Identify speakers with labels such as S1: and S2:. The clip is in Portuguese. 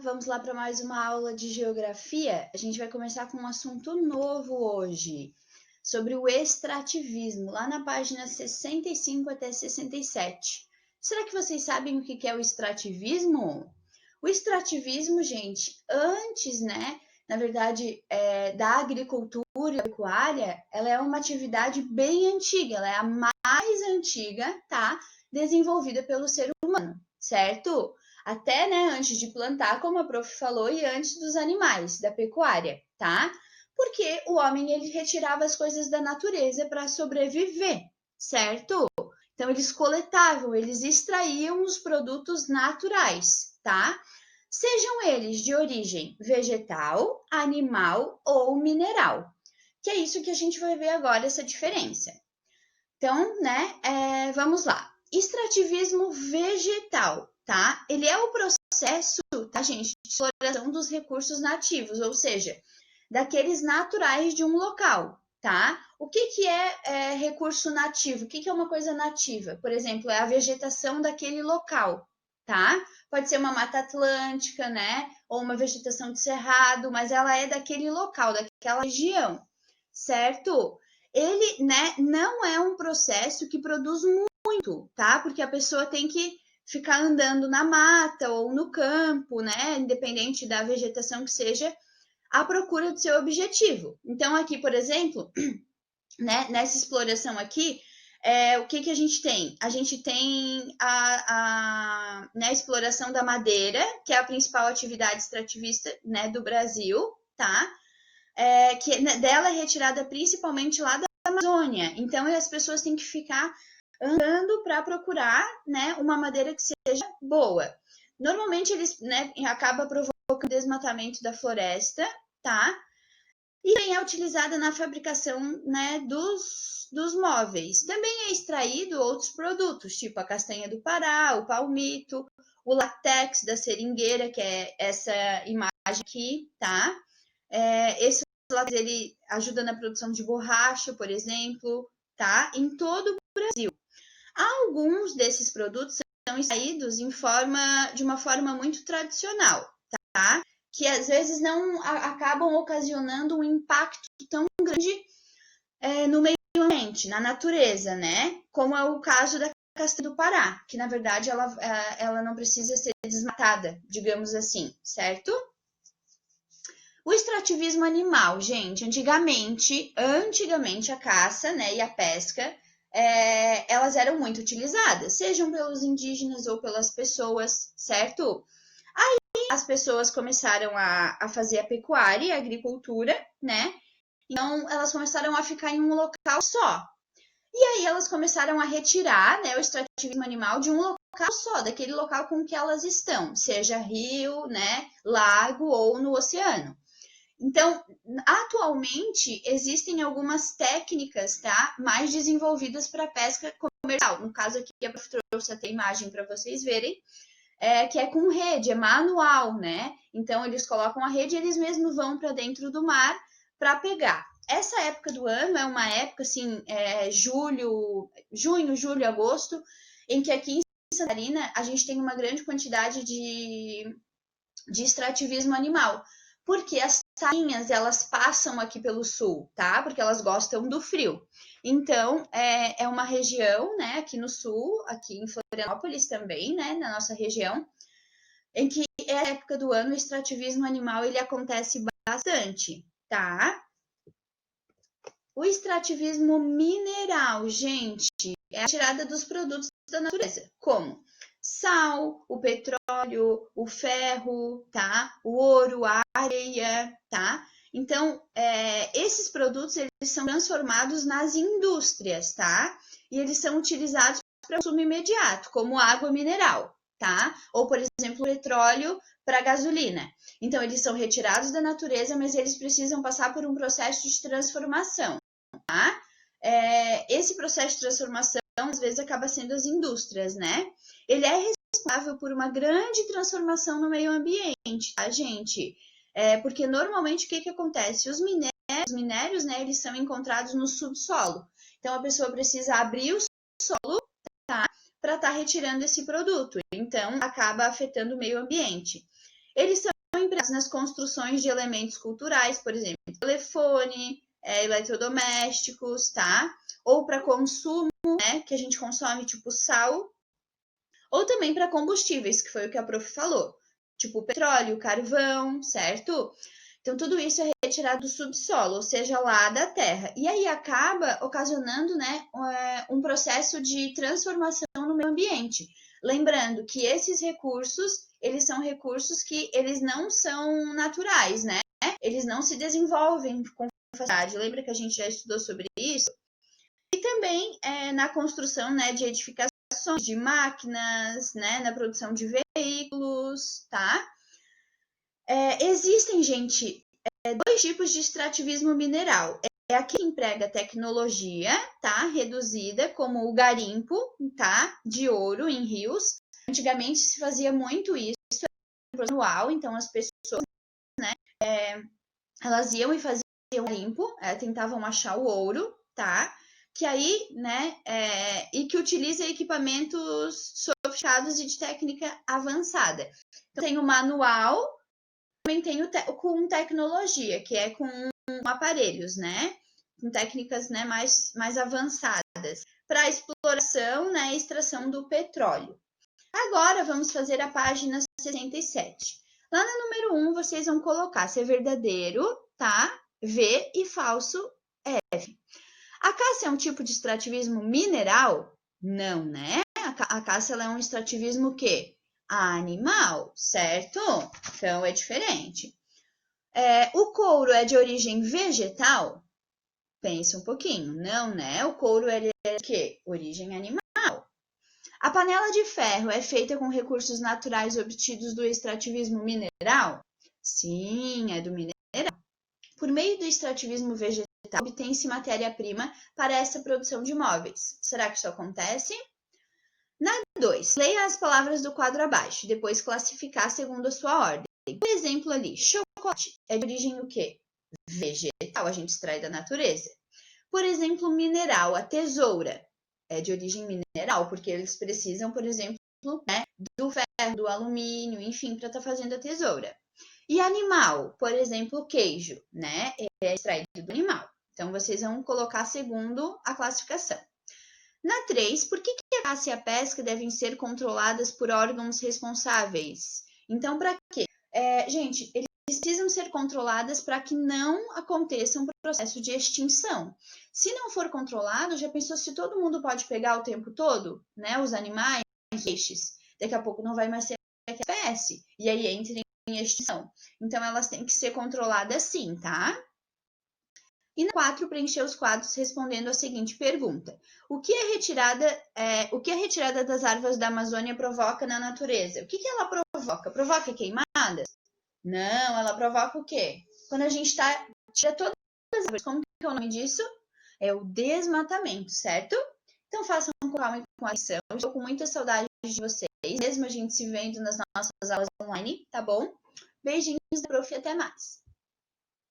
S1: Vamos lá para mais uma aula de geografia. A gente vai começar com um assunto novo hoje, sobre o extrativismo, lá na página 65 até 67. Será que vocês sabem o que é o extrativismo? O extrativismo, gente, antes, na verdade, da agricultura e da pecuária, ela é uma atividade bem antiga, ela é a mais antiga, tá? Desenvolvida pelo ser humano, certo? Até, antes de plantar, como a prof falou, e antes dos animais, da pecuária, tá? Porque o homem, ele retirava as coisas da natureza para sobreviver, certo? Então, eles coletavam, eles extraíam os produtos naturais, tá? Sejam eles de origem vegetal, animal ou mineral. Que é isso que a gente vai ver agora, essa diferença. Então, vamos lá. Extrativismo vegetal, tá? Ele é o processo, tá, gente, de exploração dos recursos nativos, ou seja, daqueles naturais de um local, tá? O que é recurso nativo? O que é uma coisa nativa? Por exemplo, é a vegetação daquele local, tá? Pode ser uma mata atlântica, ou uma vegetação de cerrado, mas ela é daquele local, daquela região, certo? Ele, não é um processo que produz muito, tá? Porque a pessoa tem que ficar andando na mata ou no campo, independente da vegetação que seja, à procura do seu objetivo. Então, aqui, por exemplo, nessa exploração aqui, o que a gente tem? A gente tem a exploração da madeira, que é a principal atividade extrativista, do Brasil, tá? Que dela é retirada principalmente lá da Amazônia. Então, as pessoas têm que ficar andando para procurar, uma madeira que seja boa. Normalmente, eles, acaba provocando desmatamento da floresta, tá? E também é utilizada na fabricação, dos móveis. Também é extraído outros produtos, tipo a castanha do Pará, o palmito, o látex da seringueira, que é essa imagem aqui, tá? Esse látex, ele ajuda na produção de borracha, por exemplo, tá? Em todo o Brasil. Alguns desses produtos são extraídos de uma forma muito tradicional, tá? Que às vezes não acabam ocasionando um impacto tão grande no meio ambiente, na natureza, Como é o caso da castanha do Pará, que na verdade ela não precisa ser desmatada, digamos assim, certo? O extrativismo animal, gente, antigamente a caça, e a pesca, elas eram muito utilizadas, sejam pelos indígenas ou pelas pessoas, certo? Aí as pessoas começaram a fazer a pecuária e a agricultura, Então elas começaram a ficar em um local só. E aí elas começaram a retirar, o extrativismo animal de um local só, daquele local com que elas estão, seja rio, lago ou no oceano. Então, atualmente, existem algumas técnicas, tá, mais desenvolvidas para pesca comercial. No caso aqui, a prof trouxe até a imagem para vocês verem, que é com rede, é manual, Então, eles colocam a rede e eles mesmos vão para dentro do mar para pegar. Essa época do ano é uma época, assim, junho, julho, agosto, em que aqui em Santa Catarina a gente tem uma grande quantidade de extrativismo animal, porque as tainhas, elas passam aqui pelo sul, tá? Porque elas gostam do frio. Então, é uma região, aqui no sul, aqui em Florianópolis também, na nossa região, em que é a época do ano, o extrativismo animal, ele acontece bastante, tá? O extrativismo mineral, gente, é a tirada dos produtos da natureza, como sal, o petróleo, o ferro, tá? O ouro, a areia, tá? Então, esses produtos, eles são transformados nas indústrias, tá? E eles são utilizados para consumo imediato, como água mineral, tá? Ou, por exemplo, petróleo para gasolina. Então, eles são retirados da natureza, mas eles precisam passar por um processo de transformação, tá? Esse processo de transformação, às vezes, acaba sendo as indústrias, Ele é responsável por uma grande transformação no meio ambiente, tá, gente? Porque, normalmente, o que acontece? Os minérios, eles são encontrados no subsolo. Então, a pessoa precisa abrir o solo, tá? Para estar retirando esse produto. Então, acaba afetando o meio ambiente. Eles são empregados nas construções de elementos culturais, por exemplo, telefone, eletrodomésticos, tá? Ou para consumo, né, que a gente consome, tipo sal, ou também para combustíveis, que foi o que a prof falou, tipo petróleo, carvão, certo? Então, tudo isso é retirado do subsolo, ou seja, lá da terra. E aí acaba ocasionando, né, um processo de transformação no meio ambiente. Lembrando que esses recursos, eles são recursos que eles não são naturais, né? Eles não se desenvolvem com facilidade. Lembra que a gente já estudou sobre isso? E também na construção, né, de edificações, de máquinas, né, na produção de veículos, tá? Existem, gente, dois tipos de extrativismo mineral. É aquele que emprega tecnologia, tá, reduzida, como o garimpo, tá, de ouro em rios. Antigamente se fazia muito isso, manual, então as pessoas, né, elas iam e faziam garimpo, tentavam achar o ouro, tá? Que aí, né, e que utiliza equipamentos sofisticados e de técnica avançada. Então, tem o manual, também tem com tecnologia, que é com aparelhos, né? Com técnicas, né, mais avançadas para exploração, né, e extração do petróleo. Agora vamos fazer a página 67. Lá no número 1, vocês vão colocar se é verdadeiro, tá? V e falso F. A caça é um tipo de extrativismo mineral? Não, né? A caça ela é um extrativismo o quê? Animal, certo? Então é diferente. O couro é de origem vegetal? Pensa um pouquinho. Não, né? O couro ele é de quê? Origem animal. A panela de ferro é feita com recursos naturais obtidos do extrativismo mineral? Sim, é do mineral. Por meio do extrativismo vegetal, obtém-se matéria-prima para essa produção de móveis. Será que isso acontece? Na 2, leia as palavras do quadro abaixo, depois classificar segundo a sua ordem. Por exemplo ali, chocolate é de origem o quê? Vegetal, a gente extrai da natureza. Por exemplo, mineral, a tesoura é de origem mineral, porque eles precisam, por exemplo, né, do ferro, do alumínio, enfim, para estar fazendo a tesoura. E animal, por exemplo, o queijo, né, é extraído do animal. Então, vocês vão colocar segundo a classificação. Na 3, por que a caça e a pesca devem ser controladas por órgãos responsáveis? Então, para quê? Gente, eles precisam ser controladas para que não aconteça um processo de extinção. Se não for controlado, já pensou se todo mundo pode pegar o tempo todo, né? Os animais, os peixes, daqui a pouco não vai mais ser aquela espécie, e aí entra em extinção. Então, elas têm que ser controladas sim, tá? E na 4, preencher os quadros respondendo a seguinte pergunta. O que a retirada das árvores da Amazônia provoca na natureza? O que ela provoca? Provoca queimadas? Não, ela provoca o quê? Quando a gente tira todas as árvores, como que é o nome disso? É o desmatamento, certo? Então façam com calma e com atenção. Estou com muita saudade de vocês, mesmo a gente se vendo nas nossas aulas online, tá bom? Beijinhos da prof e até mais.